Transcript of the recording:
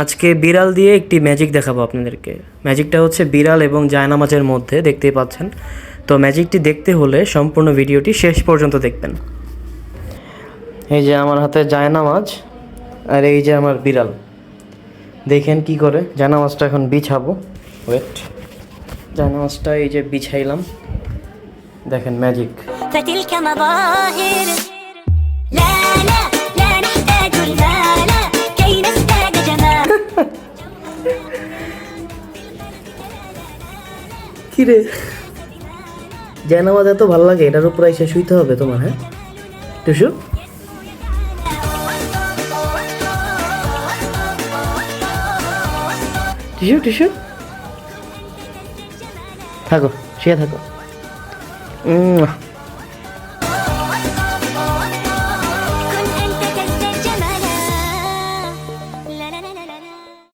আজকে বিড়াল দিয়ে একটি ম্যাজিক দেখাবো আপনাদেরকে। ম্যাজিকটা হচ্ছে বিড়াল এবং জায়নামাজের মধ্যে, দেখতেই পাচ্ছেন। তো ম্যাজিকটি দেখতে হলে সম্পূর্ণ ভিডিওটি শেষ পর্যন্ত দেখবেন। এই যে আমার হাতে জায়নামাজ, আর এই যে আমার বিড়াল। দেখেন কি করে। জায়নামাজটা এখন বিছাবো। ওয়েট, জায়নামাজটা এই যে বিছাইলাম। দেখেন ম্যাজিক। فتلك مظاهر لا لا لا نحتاج المال كي نزداد جمال কি রে, জায়নামাজ এত ভালো লাগে, এটার উপর এসে শুইতে হবে তোমার? হ্যাঁ টুসু, টিসু টিসু, থাকো, শুয়ে থাকো।